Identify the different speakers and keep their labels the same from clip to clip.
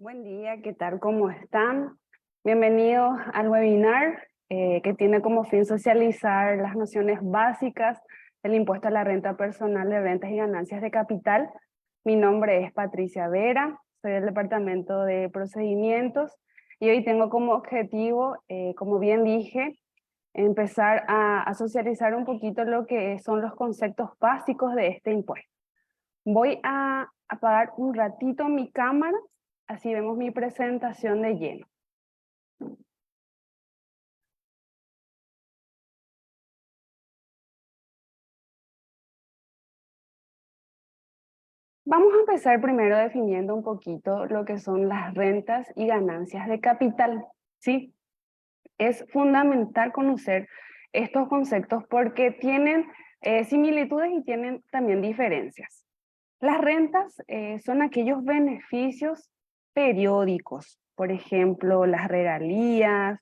Speaker 1: Buen día, ¿qué tal? ¿Cómo están? Bienvenidos al webinar que tiene como fin socializar las nociones básicas del impuesto a la renta personal de rentas y ganancias de capital. Mi nombre es Patricia Vera, soy del Departamento de Procedimientos y hoy tengo como objetivo, como bien dije, empezar a socializar un poquito lo que son los conceptos básicos de este impuesto. Voy a apagar un ratito mi cámara, así vemos mi presentación de lleno. Vamos a empezar primero definiendo un poquito lo que son las rentas y ganancias de capital, ¿sí? Es fundamental conocer estos conceptos porque tienen similitudes y tienen también diferencias. Las rentas son aquellos beneficios periódicos, por ejemplo, las regalías,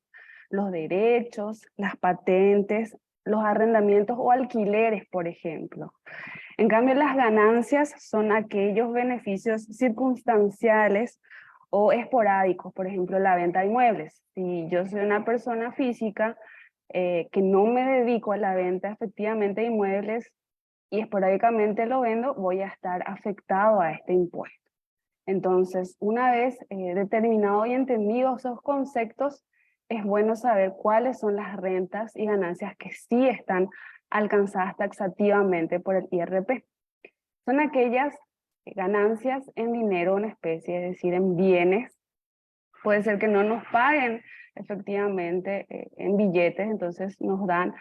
Speaker 1: los derechos, las patentes, los arrendamientos o alquileres, por ejemplo. En cambio, las ganancias son aquellos beneficios circunstanciales o esporádicos, por ejemplo, la venta de inmuebles. Si yo soy una persona física que no me dedico a la venta efectivamente de inmuebles y esporádicamente lo vendo, voy a estar afectado a este impuesto. Entonces, una vez determinado y entendido esos conceptos, es bueno saber cuáles son las rentas y ganancias que sí están alcanzadas taxativamente por el IRP. Son aquellas ganancias en dinero o en especie, es decir, en bienes. Puede ser que no nos paguen efectivamente en billetes, entonces nos dan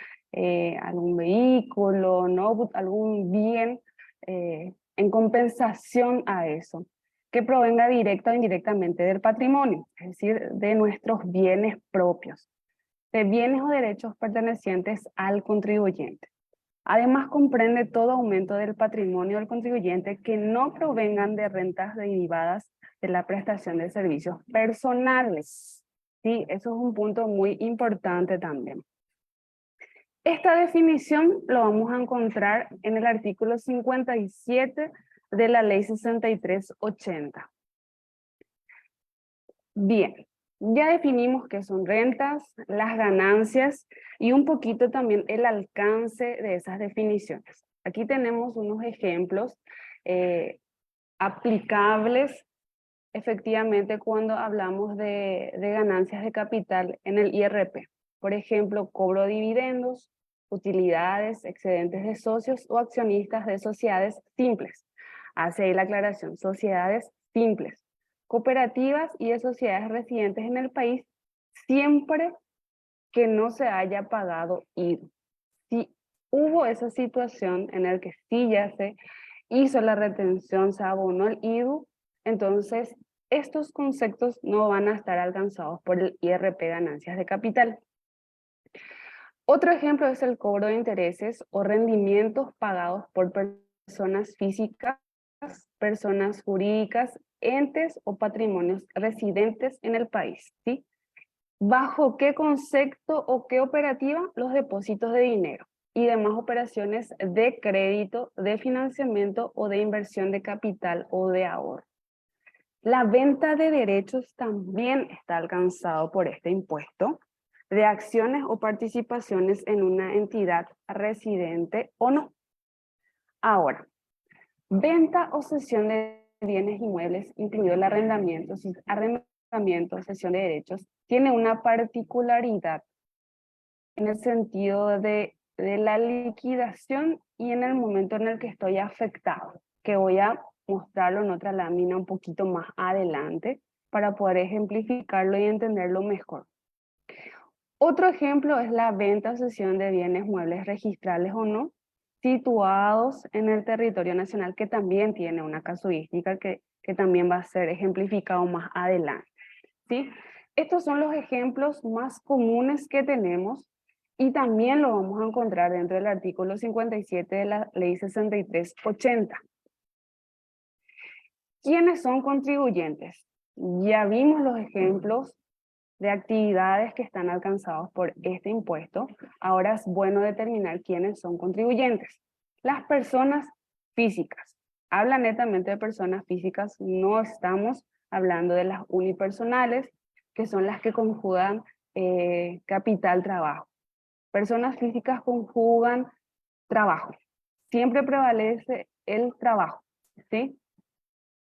Speaker 1: algún vehículo, ¿no? Algún bien en compensación a eso, que provenga directa o indirectamente del patrimonio, es decir, de nuestros bienes propios, de bienes o derechos pertenecientes al contribuyente. Además, comprende todo aumento del patrimonio del contribuyente que no provengan de rentas derivadas de la prestación de servicios personales. Sí, eso es un punto muy importante también. Esta definición lo vamos a encontrar en el artículo 57 de la Ley 6380. Bien, ya definimos qué son rentas, las ganancias y un poquito también el alcance de esas definiciones. Aquí tenemos unos ejemplos aplicables efectivamente cuando hablamos de ganancias de capital en el IRP. Por ejemplo, cobro de dividendos, utilidades, excedentes de socios o accionistas de sociedades simples. Hace ahí la aclaración, sociedades simples, cooperativas y de sociedades residentes en el país, siempre que no se haya pagado IVA. Si hubo esa situación en la que sí ya se hizo la retención, se abonó el IVA, entonces estos conceptos no van a estar alcanzados por el IRP ganancias de capital. Otro ejemplo es el cobro de intereses o rendimientos pagados por personas físicas, personas jurídicas, entes o patrimonios residentes en el país, ¿sí? ¿Bajo qué concepto o qué operativa? Los depósitos de dinero y demás operaciones de crédito, de financiamiento o de inversión de capital o de ahorro. La venta de derechos también está alcanzado por este impuesto, de acciones o participaciones en una entidad residente o no. Ahora, venta o cesión de bienes inmuebles, incluido el arrendamiento, cesión de derechos, tiene una particularidad en el sentido de la liquidación y en el momento en el que estoy afectado, que voy a mostrarlo en otra lámina un poquito más adelante para poder ejemplificarlo y entenderlo mejor. Otro ejemplo es la venta o cesión de bienes muebles registrales o no, situados en el territorio nacional, que también tiene una casuística que también va a ser ejemplificado más adelante, ¿sí? Estos son los ejemplos más comunes que tenemos y también lo vamos a encontrar dentro del artículo 57 de la Ley 6380. ¿Quiénes son contribuyentes? Ya vimos los ejemplos de actividades que están alcanzados por este impuesto. Ahora es bueno determinar quiénes son contribuyentes. Las personas físicas. Habla netamente de personas físicas, no estamos hablando de las unipersonales, que son las que conjugan capital-trabajo. Personas físicas conjugan trabajo. Siempre prevalece el trabajo, ¿sí?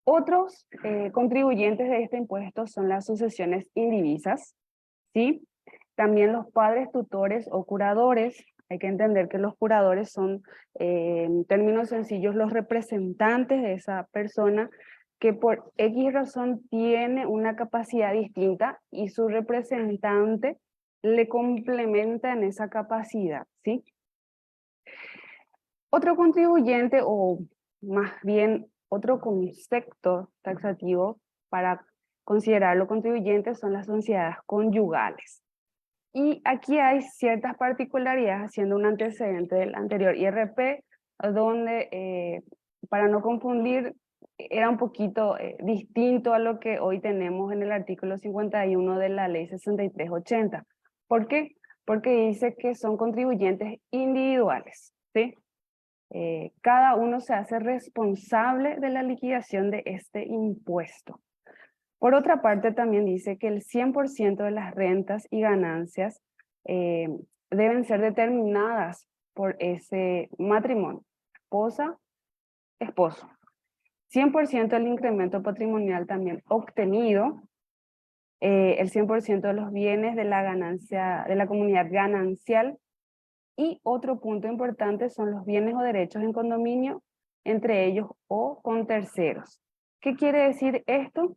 Speaker 1: Otros contribuyentes de este impuesto son las sucesiones indivisas, ¿sí? También los padres, tutores o curadores. Hay que entender que los curadores son, en términos sencillos, los representantes de esa persona que por X razón tiene una capacidad distinta y su representante le complementa en esa capacidad, ¿sí? Otro contribuyente, o más bien otro concepto taxativo para considerarlo contribuyente, son las sociedades conyugales. Y aquí hay ciertas particularidades haciendo un antecedente del anterior IRP, donde, para no confundir, era un poquito distinto a lo que hoy tenemos en el artículo 51 de la ley 6380. ¿Por qué? Porque dice que son contribuyentes individuales, ¿sí? Cada uno se hace responsable de la liquidación de este impuesto. Por otra parte, también dice que el 100% de las rentas y ganancias deben ser determinadas por ese matrimonio, esposa, esposo. 100% del incremento patrimonial también obtenido, el 100% de los bienes de la ganancia, de la comunidad ganancial. Y otro punto importante son los bienes o derechos en condominio entre ellos o con terceros. ¿Qué quiere decir esto?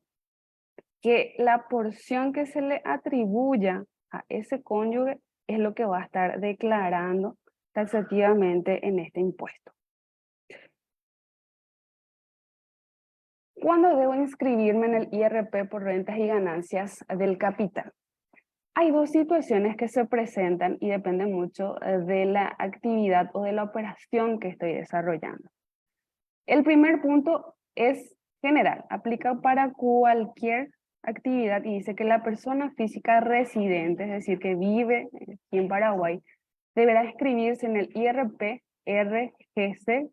Speaker 1: Que la porción que se le atribuya a ese cónyuge es lo que va a estar declarando taxativamente en este impuesto. ¿Cuándo debo inscribirme en el IRP por rentas y ganancias del capital? Hay dos situaciones que se presentan y dependen mucho de la actividad o de la operación que estoy desarrollando. El primer punto es general, aplica para cualquier actividad y dice que la persona física residente, es decir, que vive aquí en Paraguay, deberá inscribirse en el IRP, RGC,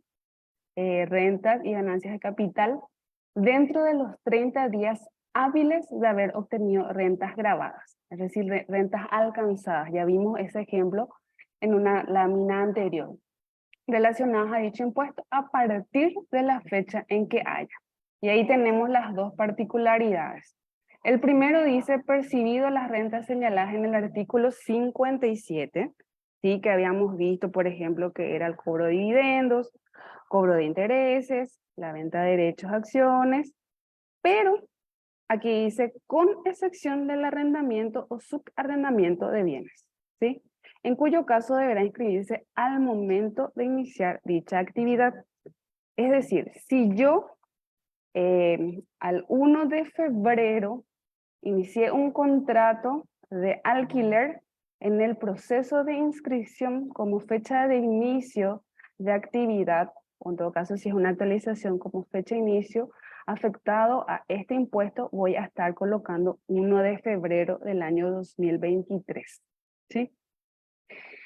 Speaker 1: rentas y ganancias de capital, dentro de los 30 días hábiles de haber obtenido rentas grabadas, es decir, rentas alcanzadas. Ya vimos ese ejemplo en una lámina anterior, relacionadas a dicho impuesto a partir de la fecha en que haya. Y ahí tenemos las dos particularidades. El primero dice, percibido las rentas señaladas en el artículo 57, ¿sí? Que habíamos visto, por ejemplo, que era el cobro de dividendos, cobro de intereses, la venta de derechos, acciones, pero aquí dice con excepción del arrendamiento o subarrendamiento de bienes, ¿sí? En cuyo caso deberá inscribirse al momento de iniciar dicha actividad. Es decir, si yo al 1 de febrero inicié un contrato de alquiler, en el proceso de inscripción como fecha de inicio de actividad, o en todo caso si es una actualización como fecha de inicio, afectado a este impuesto, voy a estar colocando 1 de febrero del año 2023, ¿sí?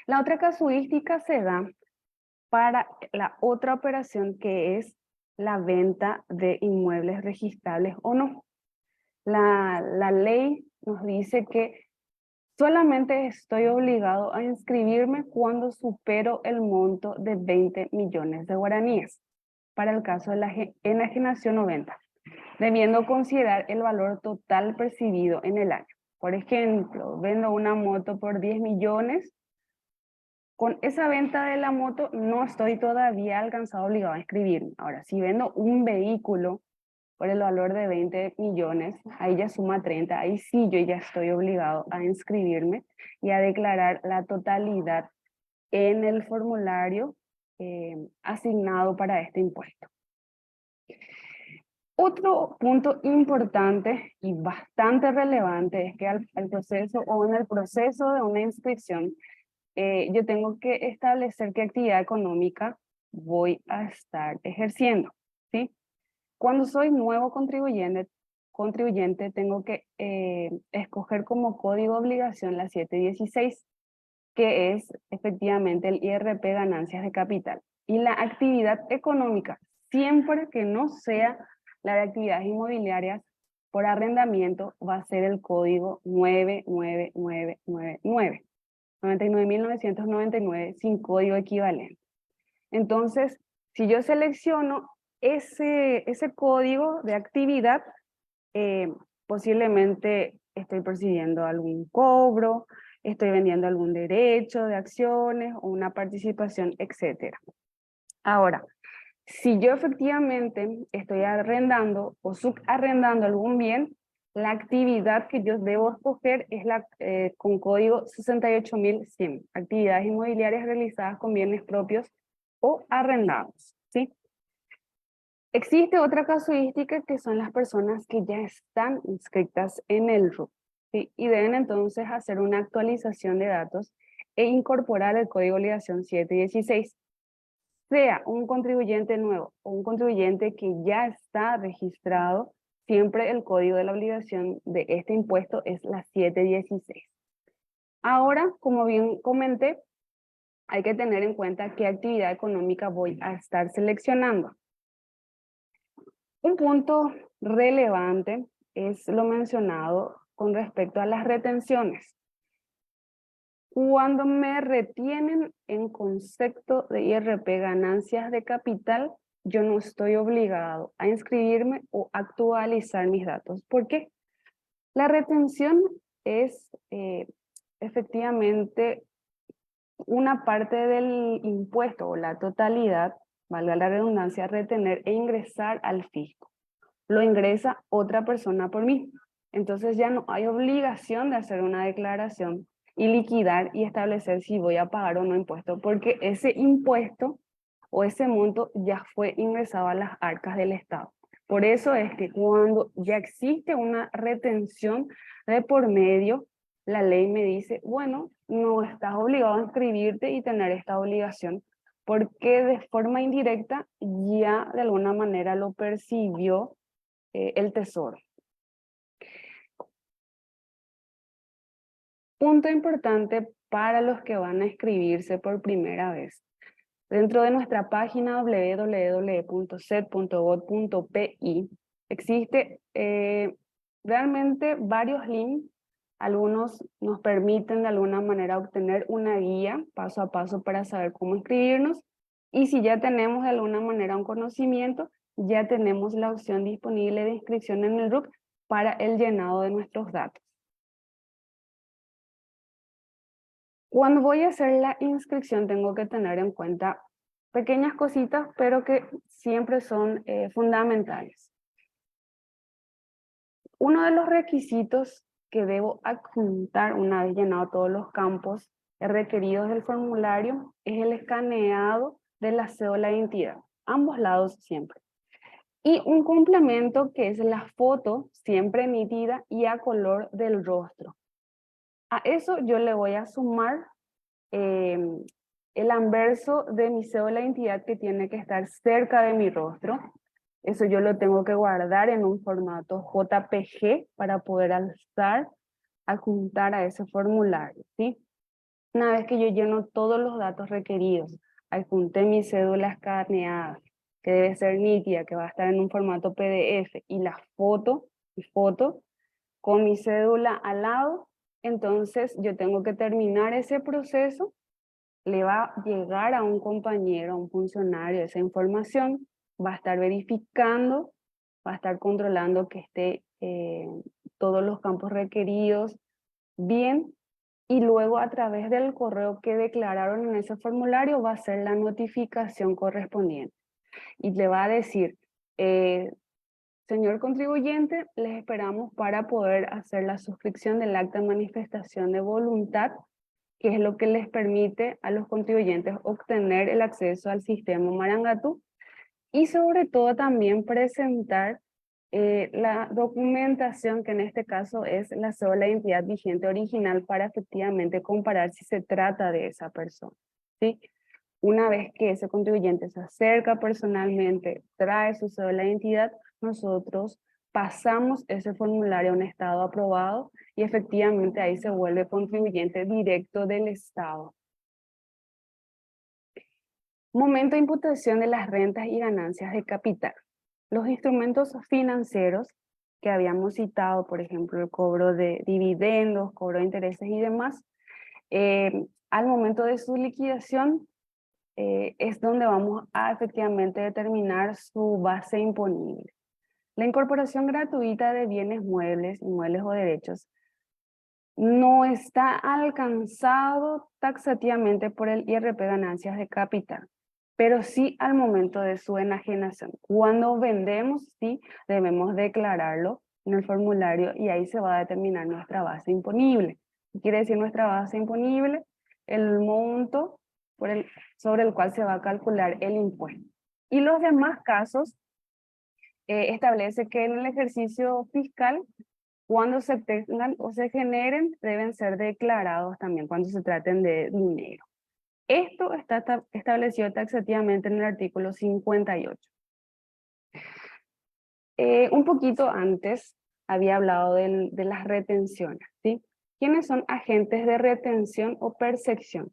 Speaker 1: La otra casuística se da para la otra operación que es la venta de inmuebles registrables o no. La ley nos dice que solamente estoy obligado a inscribirme cuando supero el monto de 20 millones de guaraníes, para el caso de la enajenación o venta, debiendo considerar el valor total percibido en el año. Por ejemplo, vendo una moto por 10 millones, con esa venta de la moto no estoy todavía alcanzado obligado a inscribirme. Ahora, si vendo un vehículo por el valor de 20 millones, ahí ya suma 30, ahí sí yo ya estoy obligado a inscribirme y a declarar la totalidad en el formulario asignado para este impuesto. Otro punto importante y bastante relevante es que al proceso o en el proceso de una inscripción, yo tengo que establecer qué actividad económica voy a estar ejerciendo, ¿sí? Cuando soy nuevo contribuyente tengo que escoger como código de obligación la 716, que es efectivamente el IRP ganancias de capital. Y la actividad económica, siempre que no sea la de actividades inmobiliarias, por arrendamiento va a ser el código 99999, 99.999 sin código equivalente. Entonces, si yo selecciono ese código de actividad, posiblemente estoy percibiendo algún cobro, estoy vendiendo algún derecho de acciones o una participación, etc. Ahora, si yo efectivamente estoy arrendando o subarrendando algún bien, la actividad que yo debo escoger es la con código 68100, actividades inmobiliarias realizadas con bienes propios o arrendados, ¿sí? Existe otra casuística que son las personas que ya están inscritas en el RUC, ¿sí? Y deben entonces hacer una actualización de datos e incorporar el código de obligación 716. Sea un contribuyente nuevo o un contribuyente que ya está registrado, siempre el código de la obligación de este impuesto es la 716. Ahora, como bien comenté, hay que tener en cuenta qué actividad económica voy a estar seleccionando. Un punto relevante es lo mencionado con respecto a las retenciones. Cuando me retienen en concepto de IRP ganancias de capital, yo no estoy obligado a inscribirme o actualizar mis datos. ¿Por qué? La retención es efectivamente una parte del impuesto o la totalidad, valga la redundancia, retener e ingresar al fisco. Lo ingresa otra persona por mí. Entonces ya no hay obligación de hacer una declaración y liquidar y establecer si voy a pagar o no impuesto, porque ese impuesto o ese monto ya fue ingresado a las arcas del Estado. Por eso es que cuando ya existe una retención de por medio, la ley me dice, bueno, no estás obligado a inscribirte y tener esta obligación, porque de forma indirecta ya de alguna manera lo percibió el tesoro. Punto importante para los que van a inscribirse por primera vez. Dentro de nuestra página www.sed.gov.pi existe realmente varios links. Algunos nos permiten de alguna manera obtener una guía paso a paso para saber cómo inscribirnos. Y si ya tenemos de alguna manera un conocimiento, ya tenemos la opción disponible de inscripción en el RUC para el llenado de nuestros datos. Cuando voy a hacer la inscripción tengo que tener en cuenta pequeñas cositas, pero que siempre son fundamentales. Uno de los requisitos que debo adjuntar una vez llenado todos los campos requeridos del formulario es el escaneado de la cédula de identidad, ambos lados siempre. Y un complemento que es la foto siempre nítida y a color del rostro. A eso yo le voy a sumar el anverso de mi cédula de identidad que tiene que estar cerca de mi rostro. Eso yo lo tengo que guardar en un formato JPG para poder alzar, adjuntar a ese formulario, ¿sí? Una vez que yo lleno todos los datos requeridos, adjunté mi cédula escaneada, que debe ser nítida, que va a estar en un formato PDF, y la foto con mi cédula al lado, entonces yo tengo que terminar ese proceso, le va a llegar a un compañero, a un funcionario esa información, va a estar verificando, va a estar controlando que esté todos los campos requeridos bien, y luego a través del correo que declararon en ese formulario va a ser la notificación correspondiente. Y le va a decir, señor contribuyente, les esperamos para poder hacer la suscripción del acta de manifestación de voluntad, que es lo que les permite a los contribuyentes obtener el acceso al sistema Marangatu y sobre todo también presentar la documentación, que en este caso es la cédula de identidad vigente original, para efectivamente comparar si se trata de esa persona, ¿sí? Una vez que ese contribuyente se acerca personalmente, trae su cédula de identidad, nosotros pasamos ese formulario a un estado aprobado y efectivamente ahí se vuelve contribuyente directo del Estado. Momento de imputación de las rentas y ganancias de capital. Los instrumentos financieros que habíamos citado, por ejemplo, el cobro de dividendos, cobro de intereses y demás, al momento de su liquidación es donde vamos a efectivamente determinar su base imponible. La incorporación gratuita de bienes muebles, inmuebles o derechos no está alcanzado taxativamente por el IRP ganancias de capital, pero sí al momento de su enajenación. Cuando vendemos, sí debemos declararlo en el formulario y ahí se va a determinar nuestra base imponible. ¿Qué quiere decir nuestra base imponible? El monto sobre el cual se va a calcular el impuesto. Y los demás casos establece que en el ejercicio fiscal cuando se tengan o se generen, deben ser declarados también cuando se traten de dinero. Esto está establecido taxativamente en el artículo 58. Un poquito antes había hablado de las retenciones, ¿sí? ¿Quiénes son agentes de retención o percepción?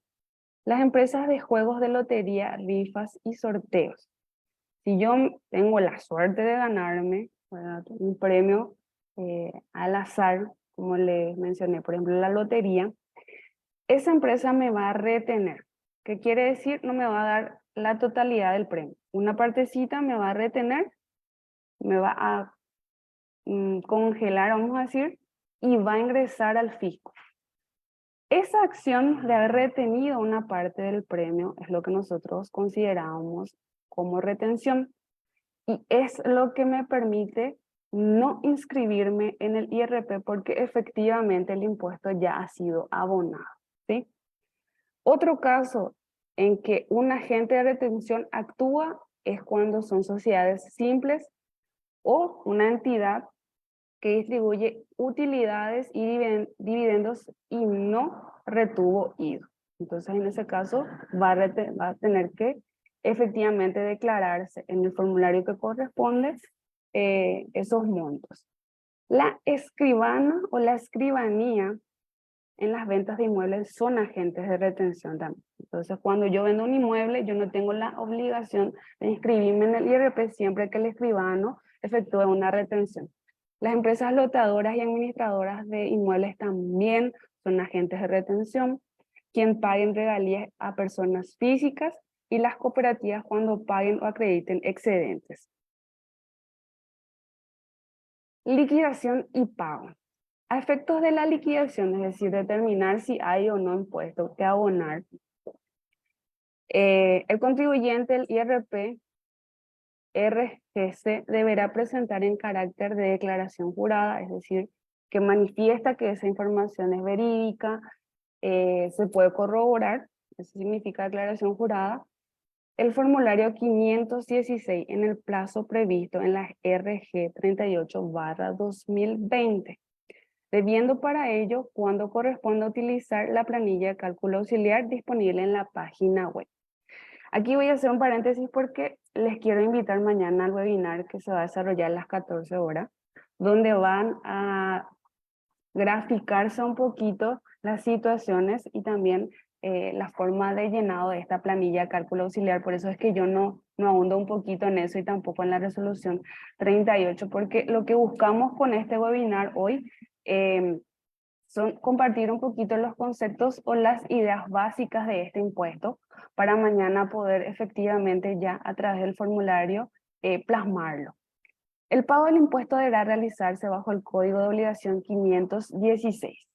Speaker 1: Las empresas de juegos de lotería, rifas y sorteos. Si yo tengo la suerte de ganarme, ¿verdad?, un premio al azar, como les mencioné, por ejemplo, la lotería, esa empresa me va a retener. ¿Qué quiere decir? No me va a dar la totalidad del premio. Una partecita me va a retener, me va a congelar, vamos a decir, y va a ingresar al fisco. Esa acción de haber retenido una parte del premio es lo que nosotros consideramos como retención y es lo que me permite no inscribirme en el IRP porque efectivamente el impuesto ya ha sido abonado, ¿sí? Otro caso en que un agente de retención actúa es cuando son sociedades simples o una entidad que distribuye utilidades y dividendos y no retuvo IVA. Entonces, en ese caso, va a tener que efectivamente declararse en el formulario que corresponde esos montos. La escribana o la escribanía en las ventas de inmuebles son agentes de retención también. Entonces, cuando yo vendo un inmueble, yo no tengo la obligación de inscribirme en el IRP siempre que el escribano efectúe una retención. Las empresas lotadoras y administradoras de inmuebles también son agentes de retención, quien paguen regalías a personas físicas y las cooperativas cuando paguen o acrediten excedentes. Liquidación y pago. A efectos de la liquidación, es decir, determinar si hay o no impuesto que abonar, el contribuyente, el IRP, RGC, deberá presentar en carácter de declaración jurada, es decir, que manifiesta que esa información es verídica, se puede corroborar, eso significa declaración jurada, el formulario 516 en el plazo previsto en la RG 38/2020. Debiendo para ello cuando corresponda utilizar la planilla de cálculo auxiliar disponible en la página web. Aquí voy a hacer un paréntesis porque les quiero invitar mañana al webinar que se va a desarrollar a las 14 horas, donde van a graficarse un poquito las situaciones y también la forma de llenado de esta planilla de cálculo auxiliar. Por eso es que yo no ahundo un poquito en eso y tampoco en la resolución 38, porque lo que buscamos con este webinar hoy son compartir un poquito los conceptos o las ideas básicas de este impuesto para mañana poder efectivamente ya a través del formulario plasmarlo. El pago del impuesto deberá realizarse bajo el Código de Obligación 516.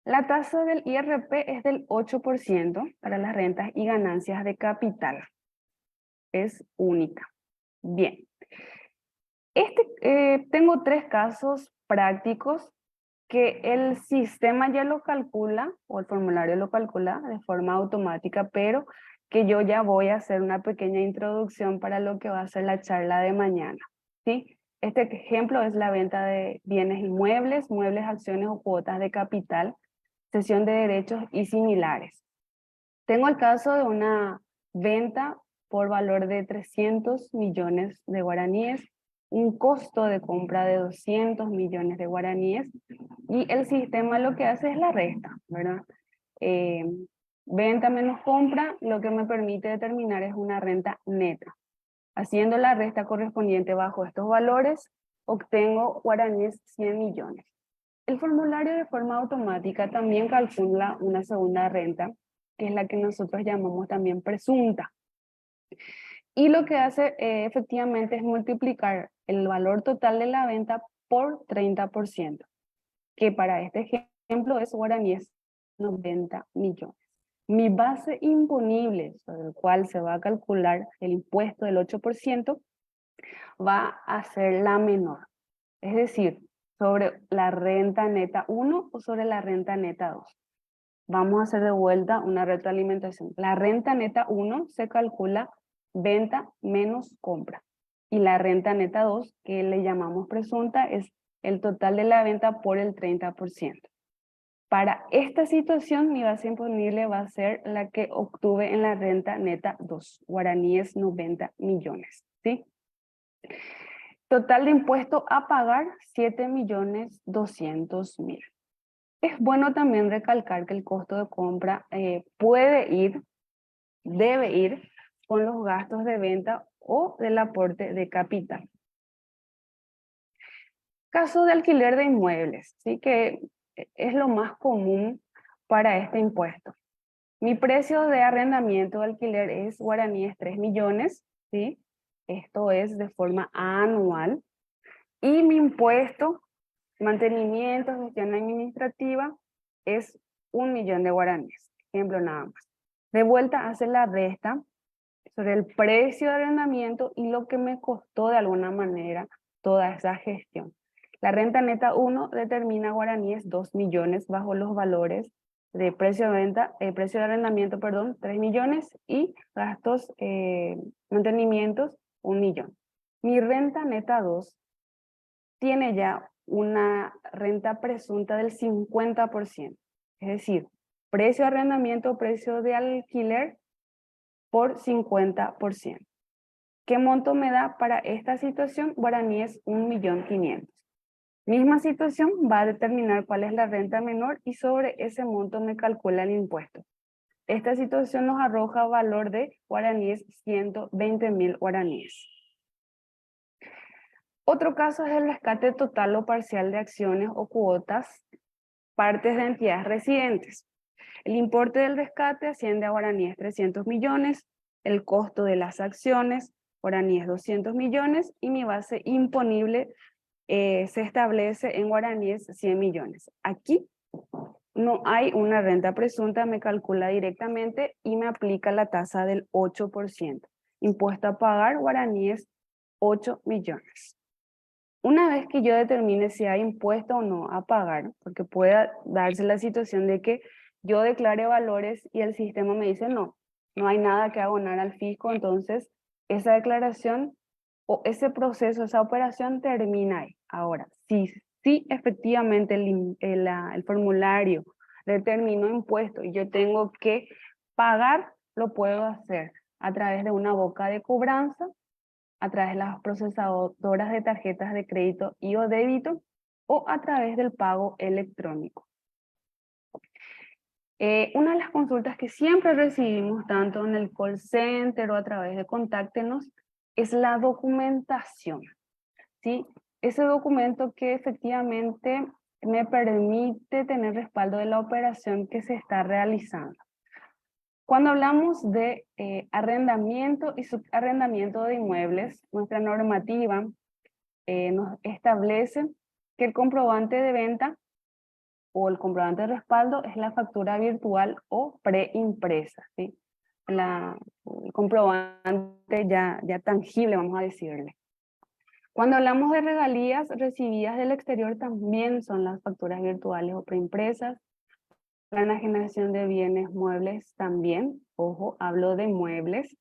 Speaker 1: La tasa del IRP es del 8% para las rentas y ganancias de capital. Es única. Bien. Tengo 3 casos prácticos que el sistema ya lo calcula, o el formulario lo calcula de forma automática, pero que yo ya voy a hacer una pequeña introducción para lo que va a ser la charla de mañana, ¿sí? Este ejemplo es la venta de bienes inmuebles, muebles, acciones o cuotas de capital, cesión de derechos y similares. Tengo el caso de una venta por valor de 300 millones de guaraníes, un costo de compra de 200 millones de guaraníes y el sistema lo que hace es la resta, ¿verdad? Venta menos compra, lo que me permite determinar es una renta neta. Haciendo la resta correspondiente bajo estos valores, obtengo guaraníes 100 millones. El formulario de forma automática también calcula una segunda renta, que es la que nosotros llamamos también presunta. Y lo que hace efectivamente es multiplicar el valor total de la venta por 30%, que para este ejemplo es guaraníes 90 millones. Mi base imponible, sobre el cual se va a calcular el impuesto del 8%, va a ser la menor. Es decir, sobre la renta neta 1 o sobre la renta neta 2. Vamos a hacer de vuelta una retroalimentación. La renta neta 1 se calcula venta menos compra. Y la renta neta 2, que le llamamos presunta, es el total de la venta por el 30%. Para esta situación, mi base imponible va a ser la que obtuve en la renta neta 2, guaraníes 90 millones, ¿sí? Total de impuesto a pagar, 7.200.000. Es bueno también recalcar que el costo de compra debe ir con los gastos de venta o del aporte de capital. Caso de alquiler de inmuebles, ¿sí? Que es lo más común para este impuesto. Mi precio de arrendamiento o alquiler es guaraníes 3 millones, ¿sí? Esto es de forma anual. Y mi impuesto, mantenimiento, gestión administrativa, es 1 millón de guaraníes. Ejemplo nada más. De vuelta hace la resta sobre el precio de arrendamiento y lo que me costó de alguna manera toda esa gestión. La renta neta 1 determina guaraníes 2 millones bajo los valores de precio de venta, precio de arrendamiento, perdón, 3 millones y gastos, mantenimientos, 1 millón. Mi renta neta 2 tiene ya una renta presunta del 50%, es decir, precio de arrendamiento, precio de alquiler por 50%. ¿Qué monto me da para esta situación? Guaraníes 1.500.000. Misma situación va a determinar cuál es la renta menor y sobre ese monto me calcula el impuesto. Esta situación nos arroja valor de guaraníes 120.000 guaraníes. Otro caso es el rescate total o parcial de acciones o cuotas, partes de entidades residentes. El importe del rescate asciende a guaraníes 300 millones, el costo de las acciones, guaraníes 200 millones y mi base imponible se establece en guaraníes 100 millones. Aquí no hay una renta presunta, me calcula directamente y me aplica la tasa del 8%. Impuesto a pagar, guaraníes 8 millones. Una vez que yo determine si hay impuesto o no a pagar, porque pueda darse la situación de que yo declare valores y el sistema me dice no hay nada que abonar al fisco, entonces esa declaración o ese proceso, esa operación termina ahí. Ahora, si efectivamente el formulario determinó impuesto y yo tengo que pagar, lo puedo hacer a través de una boca de cobranza, a través de las procesadoras de tarjetas de crédito y o débito, o a través del pago electrónico. Una de las consultas que siempre recibimos, tanto en el call center o a través de Contáctenos, es la documentación, ¿sí? Ese documento que efectivamente me permite tener respaldo de la operación que se está realizando. Cuando hablamos de arrendamiento y subarrendamiento de inmuebles, nuestra normativa nos establece que el comprobante de venta o el comprobante de respaldo es la factura virtual o preimpresa, ¿sí? El comprobante ya tangible, vamos a decirle. Cuando hablamos de regalías recibidas del exterior, también son las facturas virtuales o preimpresas. La enajenación de bienes muebles también, ojo, hablo de muebles.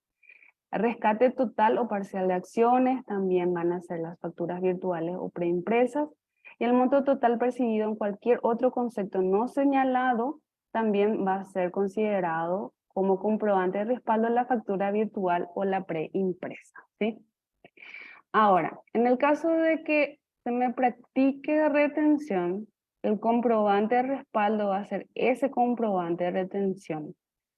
Speaker 1: Rescate total o parcial de acciones también van a ser las facturas virtuales o preimpresas. Y el monto total percibido en cualquier otro concepto no señalado también va a ser considerado como comprobante de respaldo en la factura virtual o la preimpresa, ¿sí? Ahora, en el caso de que se me practique retención, el comprobante de respaldo va a ser ese comprobante de retención,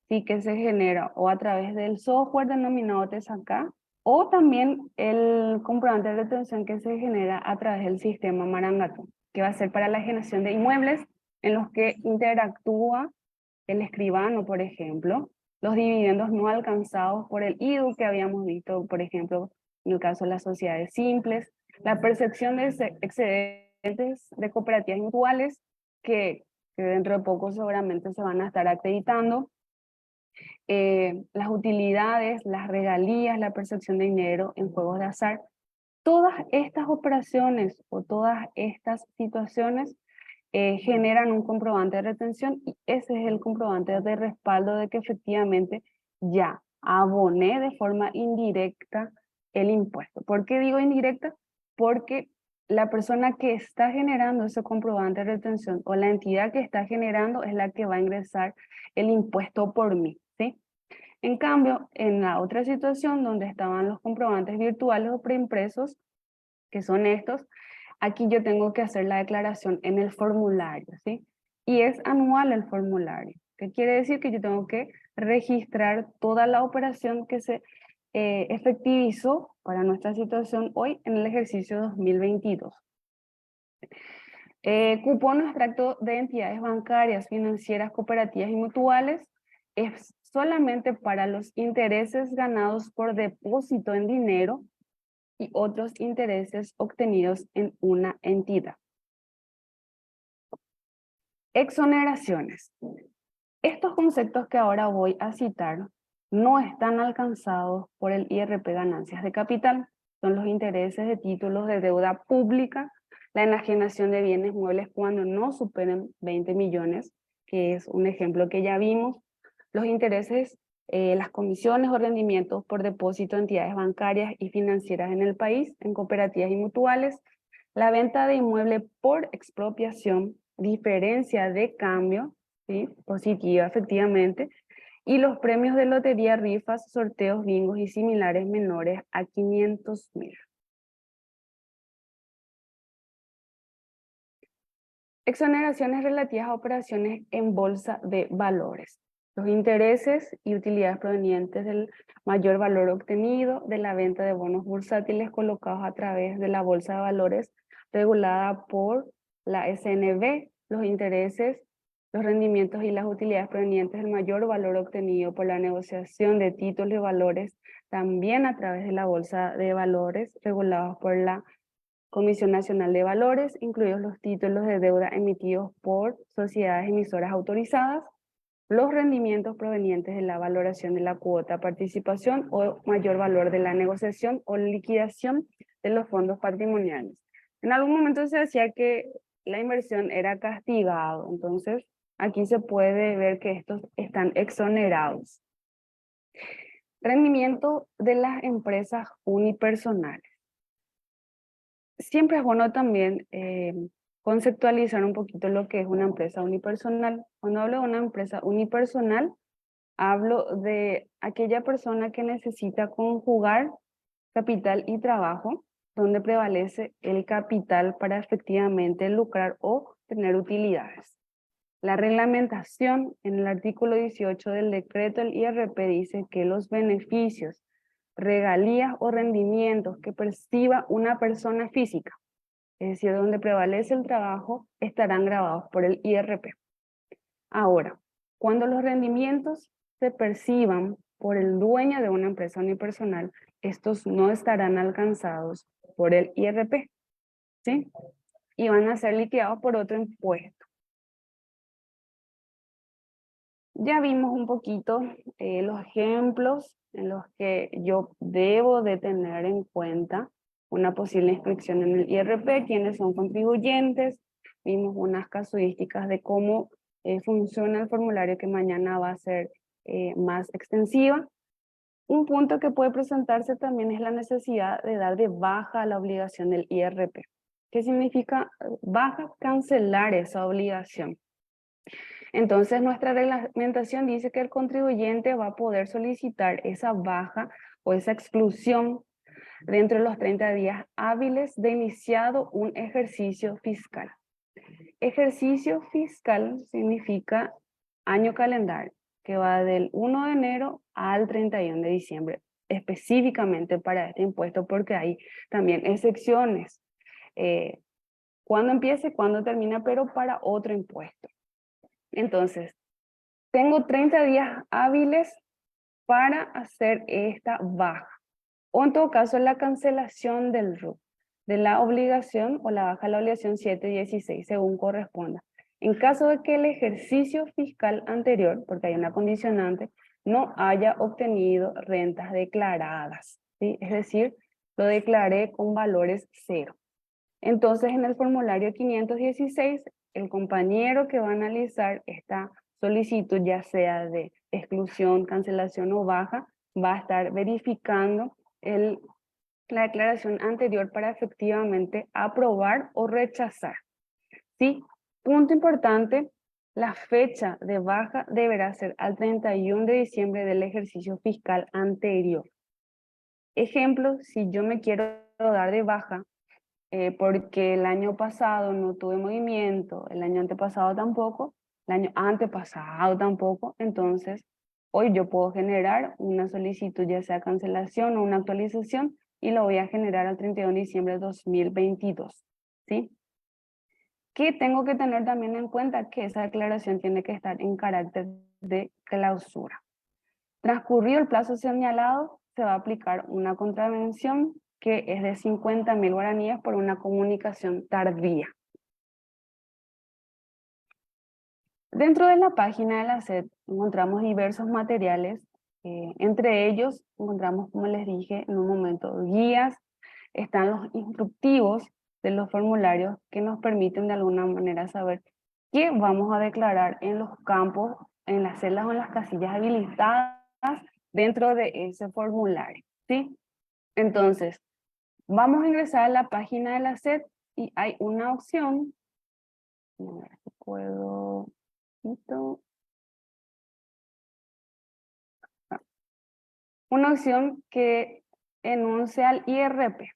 Speaker 1: ¿sí? Que se genera o a través del software denominado TESACA O también el comprobante de retención que se genera a través del sistema Marangato, que va a ser para la generación de inmuebles en los que interactúa el escribano, por ejemplo, los dividendos no alcanzados por el IDU que habíamos visto, por ejemplo, en el caso de las sociedades simples, la percepción de excedentes de cooperativas mutuales que dentro de poco seguramente se van a estar acreditando, las utilidades, las regalías, la percepción de dinero en juegos de azar. Todas estas operaciones o todas estas situaciones generan un comprobante de retención y ese es el comprobante de respaldo de que efectivamente ya aboné de forma indirecta el impuesto. ¿Por qué digo indirecta? Porque la persona que está generando ese comprobante de retención o la entidad que está generando es la que va a ingresar el impuesto por mí, ¿sí? En cambio, en la otra situación donde estaban los comprobantes virtuales o preimpresos, que son estos, aquí yo tengo que hacer la declaración en el formulario, ¿sí? Y es anual el formulario. ¿Qué quiere decir? Que yo tengo que registrar toda la operación que se efectivizó para nuestra situación hoy en el ejercicio 2022. Cupón o extracto de entidades bancarias, financieras, cooperativas y mutuales es solamente para los intereses ganados por depósito en dinero y otros intereses obtenidos en una entidad. Exoneraciones. Estos conceptos que ahora voy a citar no están alcanzados por el IRP ganancias de capital. Son los intereses de títulos de deuda pública, la enajenación de bienes muebles cuando no superen 20 millones, que es un ejemplo que ya vimos, los intereses, las comisiones o rendimientos por depósito de entidades bancarias y financieras en el país, en cooperativas y mutuales, la venta de inmueble por expropiación, diferencia de cambio, ¿sí? Positiva efectivamente, y los premios de lotería, rifas, sorteos, bingos y similares menores a 500.000. Exoneraciones relativas a operaciones en bolsa de valores. Los intereses y utilidades provenientes del mayor valor obtenido de la venta de bonos bursátiles colocados a través de la bolsa de valores regulada por la SNB. Los intereses, los rendimientos y las utilidades provenientes del mayor valor obtenido por la negociación de títulos y valores también a través de la bolsa de valores regulados por la Comisión Nacional de Valores, incluidos los títulos de deuda emitidos por sociedades emisoras autorizadas, los rendimientos provenientes de la valoración de la cuota participación o mayor valor de la negociación o liquidación de los fondos patrimoniales. En algún momento se decía que la inversión era castigado, entonces aquí se puede ver que estos están exonerados. Rendimiento de las empresas unipersonales. Siempre es bueno también conceptualizar un poquito lo que es una empresa unipersonal. Cuando hablo de una empresa unipersonal, hablo de aquella persona que necesita conjugar capital y trabajo, donde prevalece el capital para efectivamente lucrar o tener utilidades. La reglamentación en el artículo 18 del decreto del IRP dice que los beneficios, regalías o rendimientos que perciba una persona física, es decir, donde prevalece el trabajo, estarán grabados por el IRP. Ahora, cuando los rendimientos se perciban por el dueño de una empresa unipersonal, estos no estarán alcanzados por el IRP, ¿sí? Y van a ser liquidados por otro impuesto. Ya vimos un poquito los ejemplos en los que yo debo de tener en cuenta una posible inscripción en el IRP, quiénes son contribuyentes, vimos unas casuísticas de cómo funciona el formulario que mañana va a ser más extensiva. Un punto que puede presentarse también es la necesidad de dar de baja la obligación del IRP. ¿Qué significa baja? Cancelar esa obligación. Entonces, nuestra reglamentación dice que el contribuyente va a poder solicitar esa baja o esa exclusión dentro de los 30 días hábiles de iniciado un ejercicio fiscal. Ejercicio fiscal significa año calendario, que va del 1 de enero al 31 de diciembre. específicamente para este impuesto porque hay también excepciones. Cuándo empieza y cuándo termina, pero para otro impuesto. Entonces, tengo 30 días hábiles para hacer esta baja. O en todo caso, la cancelación del RUC, de la obligación o la baja de la obligación 716, según corresponda. En caso de que el ejercicio fiscal anterior, porque hay una condicionante, no haya obtenido rentas declaradas, ¿sí? Es decir, lo declaré con valores cero. Entonces, en el formulario 516, el compañero que va a analizar esta solicitud, ya sea de exclusión, cancelación o baja, va a estar verificando la declaración anterior para efectivamente aprobar o rechazar. ¿Sí? Punto importante, la fecha de baja deberá ser al 31 de diciembre del ejercicio fiscal anterior. Ejemplo, si yo me quiero dar de baja porque el año pasado no tuve movimiento, el año antepasado tampoco, el año antepasado tampoco, entonces hoy yo puedo generar una solicitud, ya sea cancelación o una actualización, y lo voy a generar al 31 de diciembre de 2022, ¿sí? Que tengo que tener también en cuenta que esa declaración tiene que estar en carácter de clausura. Transcurrido el plazo señalado, se va a aplicar una contravención que es de 50.000 guaraníes por una comunicación tardía. Dentro de la página de la SED encontramos diversos materiales, entre ellos encontramos, como les dije en un momento, guías, están los instructivos de los formularios que nos permiten de alguna manera saber qué vamos a declarar en los campos, en las celdas o en las casillas habilitadas dentro de ese formulario, ¿sí? Entonces, vamos a ingresar a la página de la SED y hay una opción, a ver si puedo, una opción que enuncia al IRP.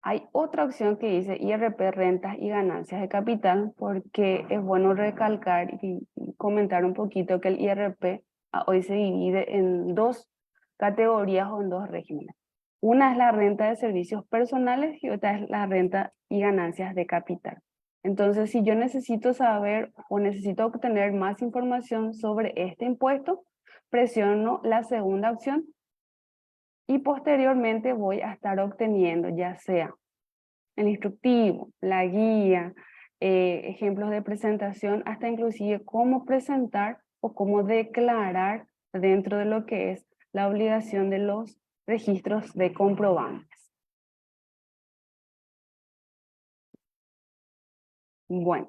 Speaker 1: Hay otra opción que dice IRP, rentas y ganancias de capital, porque es bueno recalcar y comentar un poquito que el IRP hoy se divide en dos categorías o en dos regímenes. Una es la renta de servicios personales y otra es la renta y ganancias de capital. Entonces, si yo necesito saber o necesito obtener más información sobre este impuesto, presiono la segunda opción y posteriormente voy a estar obteniendo ya sea el instructivo, la guía, ejemplos de presentación, hasta inclusive cómo presentar o cómo declarar dentro de lo que es la obligación de los registros de comprobantes. Bueno,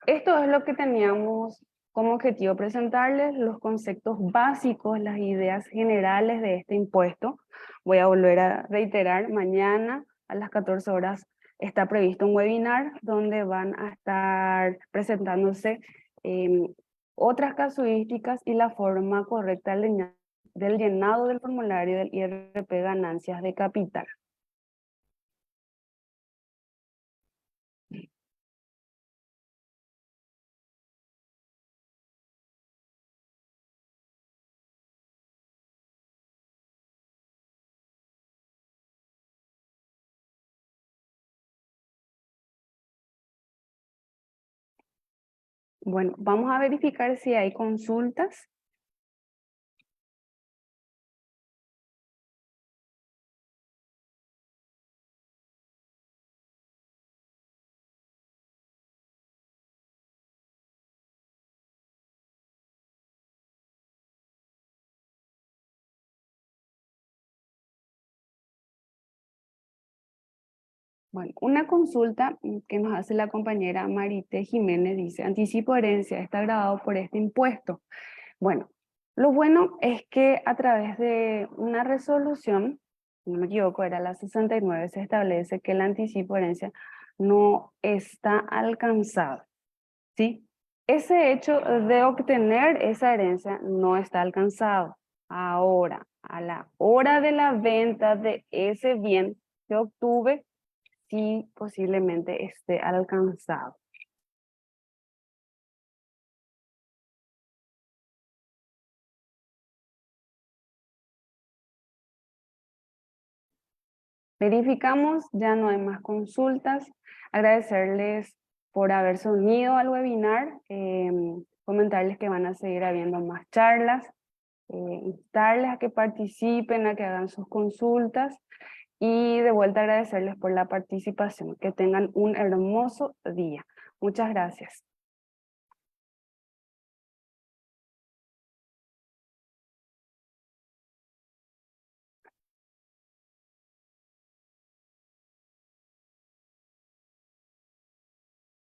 Speaker 1: esto es lo que teníamos como objetivo presentarles, los conceptos básicos, las ideas generales de este impuesto. Voy a volver a reiterar, mañana a las 14 horas está previsto un webinar donde van a estar presentándose otras casuísticas y la forma correcta del llenado del formulario del IRP ganancias de capital. Bueno, vamos a verificar si hay consultas. Bueno, una consulta que nos hace la compañera Marité Jiménez dice, anticipo herencia, está grabado por este impuesto. Bueno, lo bueno es que a través de una resolución, si no me equivoco, era la 69, se establece que el anticipo herencia no está alcanzado, ¿sí? Ese hecho de obtener esa herencia no está alcanzado. Ahora, a la hora de la venta de ese bien que obtuve, sí posiblemente esté alcanzado. Verificamos, ya no hay más consultas. Agradecerles por haberse unido al webinar, comentarles que van a seguir habiendo más charlas, instarles a que participen, a que hagan sus consultas y de vuelta agradecerles por la participación. Que tengan un hermoso día. Muchas gracias.